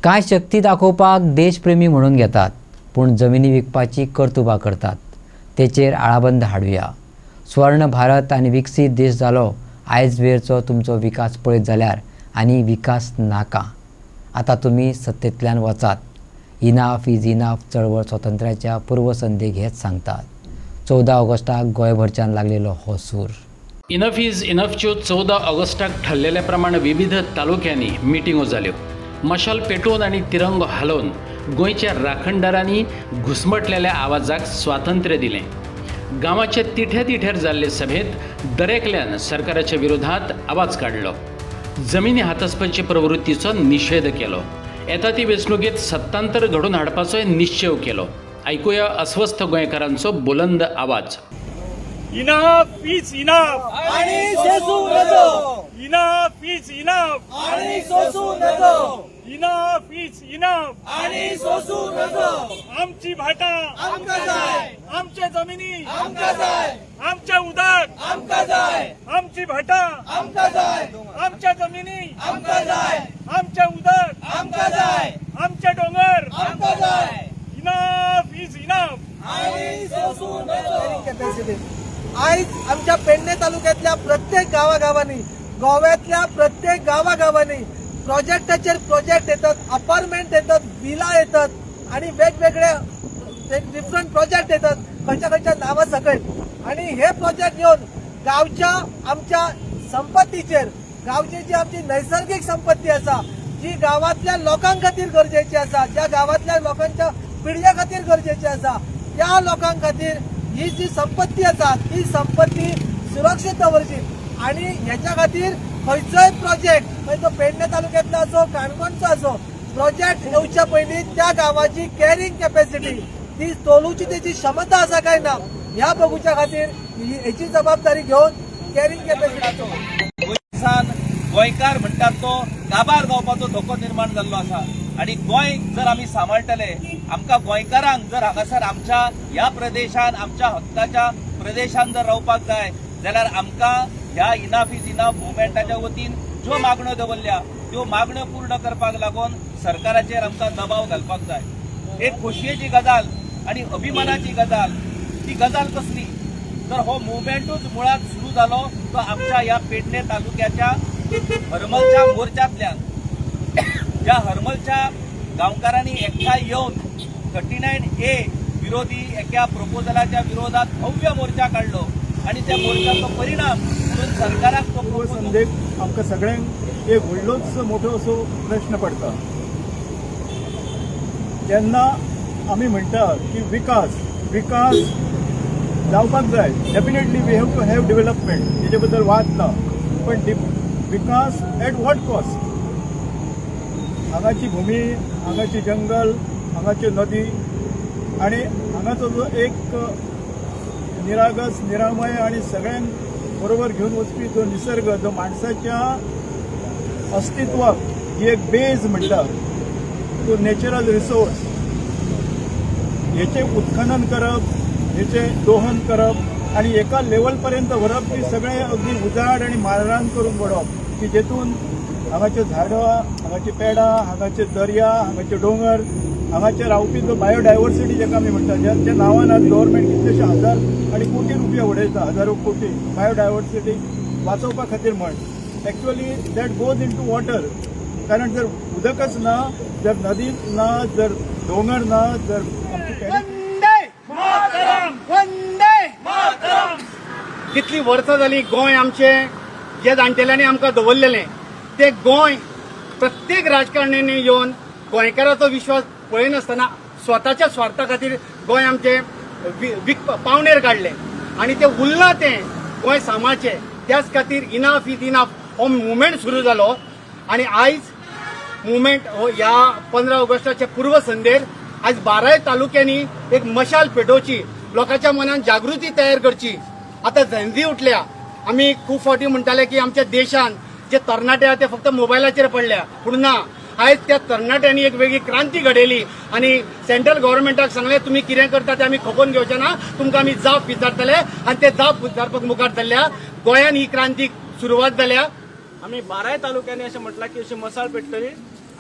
काय शक्ती दाखोवपाक देशप्रेमी म्हणून घेतात, पूण जमिनी विकपाची कर्तुबा करतात. तेचेर आळाबंद हाडुया. स्वर्ण भारत आनी विकसीत देश जालो आयज वेळचो तुमचो विकास पळयत जाल्यार आनी विकास नाका. आतां तुमी सत्तेंतल्यान वचात. इनाफ इज इनाफ चळवळ स्वातंत्र्याच्या पूर्वसंध्येक हेच सांगतात. 14 ऑगस्टाक गोंयभरच्यान लागलेलो हो सूर. इनफ इज इनफच्यो 14 ऑगस्टाक ठरलेल्या प्रमाणे विविध तालुक्यांनी मिटिंगो जाल्यो. मशाल पेटोवन आनी तिरंगो हालोवन गोंयच्या राखणदारांनी घुसमटलेल्या आवाजाक स्वातंत्र्य दिलें. गांवाचे तिठे तिठेर जाल्ले सभेत दरेकल्यान सरकाराच्या विरोधात आवाज काडलो. जमिनी हातासपाचे प्रवृत्तीचो निषेध केलो. येता ती वेंचणुकेत सत्तांतर घडोवन हाडपाचोय निश्चय केलो. ऐकुया अस्वस्थ गोंयकारांचो बुलंद आवाज. इनफ इज इनफ आणि सोसू नजो. इनफ इज इनफ आणि सोसू नजो. इनफ इज इनफ आणि सोसू नजो. आमची भाटा आमका जाय. आमच्या जमिनी आमका जाय. आमच्या उदक आमका जाय. आमची भाटा आमका जाय. आमच्या जमिनी आमका जाय. आमच्या उदक आमका जाय. आमच्या डोंगर आमका जाय. इनफ इज इनफ आणि सोसू नजो. आज आमच्या पेडणे तालुक्यातल्या प्रत्येक गावागावांनी, गोव्यातल्या प्रत्येक गावागावांनी प्रोजेक्टाचेर प्रोजेक्ट येतात, अपार्टमेंट येतात, विला येतात आणि वेगवेगळे डिफरंट प्रोजेक्ट येतात खंयच्या नावा सकयल. आणि हे प्रोजेक्ट येऊन गावच्या आमच्या संपत्तीचेर, गावची जी आमची नैसर्गिक संपत्ती आसा, जी गावातल्या लोकांक खातीर गरजेची आसा, ज्या गावातल्या लोकांच्या पिढ्या खातीर गरजेची आसा, त्या लोकांक खातीर ही जी संपत्ती आसा ती संपत्ती सुरक्षीत दवरची. आणि ह्याच्या खातीर खंयचोय प्रोजेक्ट, मागीर तो पेडणे तालुक्यातलो असो, काणकोणचो असो, प्रोजेक्ट येवच्या पयलीं त्या गावाची कॅरिंग कॅपॅसिटी, ती तोलूची त्याची क्षमता आसा काय ना ह्या बघूच्या खातीर हेची जबाबदारी घेऊन कॅरिंग कॅपॅसिटीचो गोंयकार म्हणटात तो काबार जावपाचो धोको निर्माण जाल्लो आसा. आणि गोंय जर आमी सांबाळटले, आमकां गोंयकारांक जर हांगासर आमच्या ह्या प्रदेशान, आमच्या हक्काच्या प्रदेशान जर रावपाक जाय जाल्यार आमकां ह्या इनफ इज इनफ मुवमेंटाच्या वतीन ज्यो मागण्यो दवरल्या त्यो मागण्यो पूर्ण करपाक लागून सरकाराचेर आमकां दबाव घालपाक जाय. एक खोशयेची गजाल आणि अभिमानाची गजाल, ती गजाल कसली तर हो मुवमेंटूच मुळात सुरू जालो तो आमच्या ह्या पेडणे तालुक्याच्या हरमलच्या मोर्चांतल्यान. ज्या हरमलच्या गांवकारांनी एकठांय येवन 39A विरोधी एका प्रपोजलाच्या विरोधात भव्य मोर्चा काढलो आणि त्या मोर्चाचो परिणाम म्हणून सरकाराक तो पूर्वसंध्येक आमकां सगळ्यांक एक व्हडलोच मोठो असो प्रश्न पडटा. जेन्ना आमी म्हणटा की विकास जावपाक जाय, definitely we have to have development, हेजे बद्दल वाद ना, पण विकास एट वॉट कॉस्ट? हांगाची भूमी, हांगाची जंगल, हांगाच्यो नदी आणि हांगाचो जो एक निरागस, निरामय आणि सगळ्यांक बरोबर घेऊन वचपी जो निसर्ग, जो माणसाच्या अस्तित्वाक जी एक बेज म्हणटा, तो नॅचरल रिसोर्स, हेचे उत्खनन करप, हेचे दोहन करप आणि एका लेवलपर्यंत व्हरप की सगळे अगदी उजाड आणि माळरान करून वडप, की जेतून हांगाचे झाडां, हांगाची पेडां, हांगाचे दर्या, हांगाचे डोंगर, हांगाचे रावपी जो बायोडायवर्सिटी जेका आमी म्हणटा, ज्या नांवान आज गव्हर्मेंट कितलेशे हजार आणि कोटी रुपया उडयता, हजारो कोटी बायोडायवर्सिटी वाचोवपा खातीर म्हण. Actually that goes into water. कारण जर उदकच ना, जर नदी ना, जर डोंगर ना, जर कितली वर्सां जाली गोंय आमचें जे जाणटेल्यांनी आमकां दवरलेलें ते गोंय प्रत्येक राजकारण्यांनी येवन गोंयकाराचो विश्वास पळयनासतना स्वताच्या स्वार्था खातीर गोंय आमचें पावणेर काडलें आणि ते उरलां तें गोंय सांबाळचें. त्याच खातीर इनफ इज इनफ हो मुवमेंट सुरू जालो आणि आयज मुवमेंट हो ह्या 15 ऑगस्टाच्या पूर्वसंध्येर आज 12 तालुक्यांनी एक मशाल पेटोवची, लोकांच्या मनात जागृती तयार करची. आता झंजी उठल्या. आम्ही खूप फावटी म्हणटाले की आमच्या देशान जे तरणाटे आहात ते फक्त मोबायलाचेर पडल्या, पूण ना, आयज त्या तरणाट्यांनी एक वेगळी क्रांती घडयली आणि सेंट्रल गव्हर्नमेंटाक सांगले तुम्ही कितें करता ते आमी खपोवन घेवचे ना, तुमकां आमी जाप विचारतले आणि ते जाप विचारपाक मुखार सरल्या. गोंयान ही क्रांतीक सुरवात जाल्या. आम्ही 12 तालुक्यांनी अशें म्हटलां की अशी मसाळ पेटतली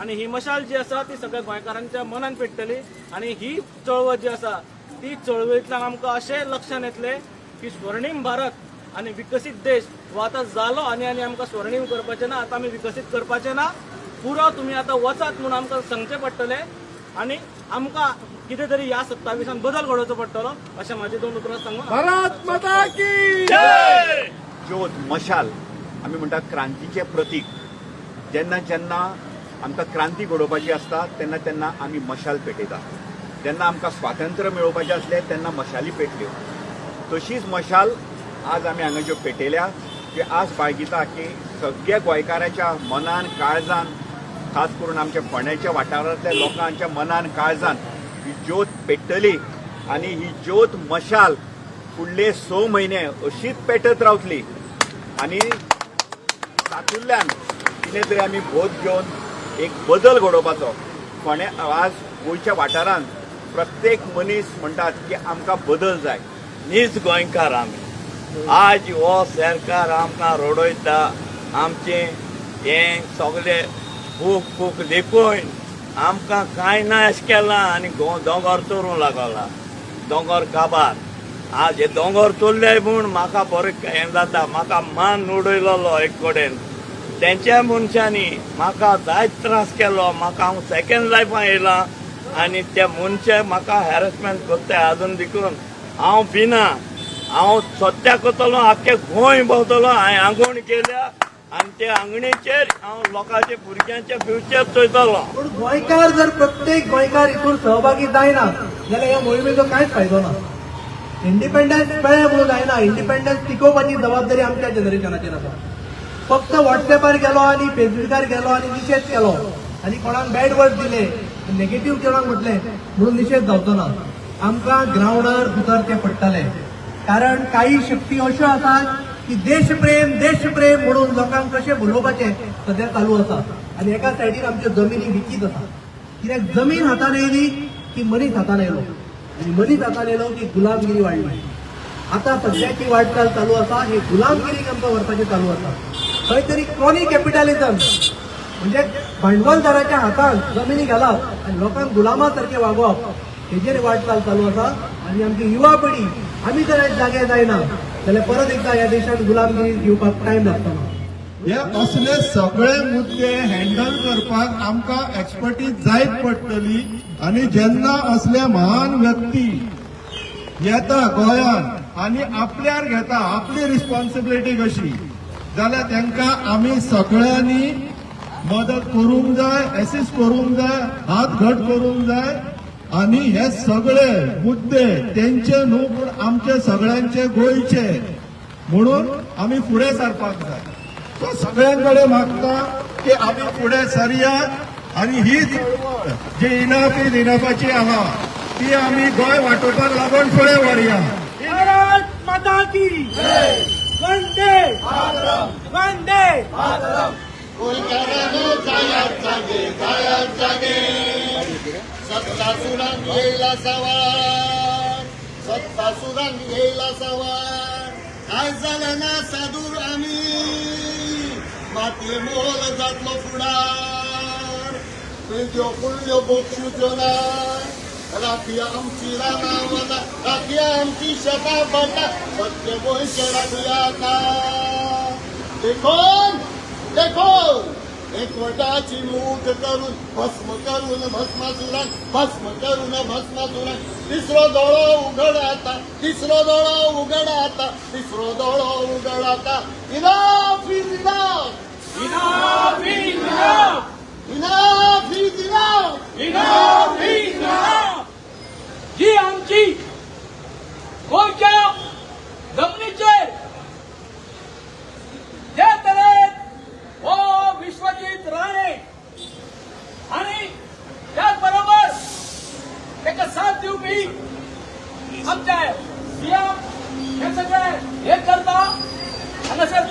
आणि ही मशाल जी आसा ती सगळ्या गोंयकारांच्या मनान पेटतली आणि ही चळवळ जी आसा ती चळवळींतल्यान आमकां अशें लक्षात येतलें की स्वर्णीम भारत आणि विकसीत देश हो आतां जालो आनी आमकां स्वर्णीम करपाचें ना, आतां आमी विकसीत करपाचें ना, पुरो तुमी आतां वचात म्हणून आमकां सांगचें पडटलें आणि आमकां कितें तरी ह्या 27 बदल घडोवचो पडटलो अशें म्हाजी 2 उतरां सांगून भारत माता की ज्योत मशाल आमी म्हणटा क्रांतीचें प्रतीक. जेन्ना जेन्ना आमकां क्रांती घडोवपाची आसता तेन्ना तेन्ना आमी मशाल पेटयता. जेन्ना आमकां स्वातंत्र्य मेळोवपाचें असलें तेन्ना मशाली पेटल्यो. तशीच मशाल आज आमी हांगा ज्यो पेटयल्या ती आज बाळगिता की सगळ्या गोंयकाराच्या मनान काळजान, खास करून आमच्या फोंड्याच्या वाठारांतल्या लोकांच्या मनान काळजान ही ज्योत पेटतली आनी ही ज्योत मशाल फुडले 6 म्हयने अशीच पेटत रावतली आनी तातूंतल्यान कितें तरी आमी बोध घेवन एक बदल घडोवपाचो. फोंड्या आज गोंयच्या वाठारांत प्रत्येक मनीस म्हणटात की आमकां बदल जाय. नीज गोंयकार आमी. आज हो सरकार आमकां रडयता, आमचे हें सगळे खूब देखून आमकां कांय ना अशें केलां आनी दोंगर चोरूंक लागला. दोंगर काबार आज हे दोंगर चोरले म्हूण म्हाका बरें हें जाता. म्हाका मान उडयलोलो एक कडेन. तेंच्या मनशांनी म्हाका जायत त्रास केलो. म्हाका हांव सेकंड लायफान येयलां आनी त्या मनशे म्हाका हॅरेसमेंट करता. आजून देखून हांव भिना. हांव सत्या करतलो, आख्खे गोंय भोंवतलो. हांवें आंगवण केल्या आनी त्या आंगणीचेर हांव लोकांच्या भुरग्यांचे फ्युचर चोयतलो. पूण गोंयकार जर प्रत्येक गोंयकार हितून सहभागी जायना जाल्यार ह्या मोहिमेचो कांयच फायदो ना. इंडिपेंडन्स मेळ्ळें म्हणून जायना. इंडिपेंडन्स टिकोवपाची जबाबदारी आमच्या जनरेशनाचेर आसा. फक्त व्हॉट्सएपार गेलो आनी फेसबुकार गेलो आनी निशेध केलो आनी कोणाक बॅड वर्ड दिले, नेगेटिव्ह कोणाक म्हटलें म्हणून निशेध जावचो ना. आमकां ग्रावंडार उतरचें पडटलें. कारण काही शक्ती अश्यो आसात की देशप्रेम म्हणून लोकांक कशें भुलोवपाचें सध्या चालू आसा. आनी एका सायडीन आमच्यो जमिनी विकीत आसा. कित्याक जमीन हातान येयली की मनीस हातान येयलो आनी मनीस हातान येयलो की गुलामगिरी वाडली. आतां सद्याची वाटचाल चालू आसा ही गुलामगिरीक आमकां व्हरपाचें चालू आसा. खंय तरी क्रॉनी कॅपिटलिझम म्हणजे भांडवलदाराच्या हातान जमिनी घालप आनी लोकांक गुलामा सारखे वागोवप हेजेर वाटचाल चालू आसा. आनी आमची युवा पिढी आमी जर आज जागे जायना जाल्यार परत एकदा ह्या देशात गुलामगिरी येवपाक टायम लागतलो. हे असले सगळे मुद्दे हँडल करपाक आमकां एक्सपर्टीज जायत पडटली. आनी जेन्ना असले महान व्यक्ती येता गोंयांत आनी आपल्यार घेता आपली रिस्पॉन्सिबिलिटी कशी जाल्यार तांकां आमी सगळ्यांनी मदत करूंक जाय, एसिस्ट करूंक जाय, हात घट करूंक जाय. आनी हे सगळे मुद्दे तेंचे न्हू पूण आमचे सगळ्यांचे गोंयचे म्हणून आमी फुडें सरपाक जाय. तो सगळ्यांकडे मागता की आमी फुडें सरयात आनी ही चळवळ जी इनाफाची आहा ती आमी गोंय वांटोवपाक लागून फुडें व्हरया. भारत माता की वंदे वंदे गोंयकारांनो जायात जागे सत्तासुरांक येयला सवार. सत्तासुरांक येयला सवार. आयज जाले ना सादूर आमी मातये मोल जातलो फुडार. पिळग्यो फुडल्यो बोक्षुच्यो ना. राखी आमची रानां वना, राखी आमची शेतां बटा, सत्य गोंयचे राखयाता. देखून एकवटाची मूठ करून भस्म करून भस्मासुरांक तिसरो दोळो उघड आता. Enough is enough. जी आमची गोंयच्या जमनीचेर जे तरेन हो विश्वजीत राणे आणि त्याच बरोबर ताका साथ दिवपी आमचे सीएम हे सगळे हे करता हांगासर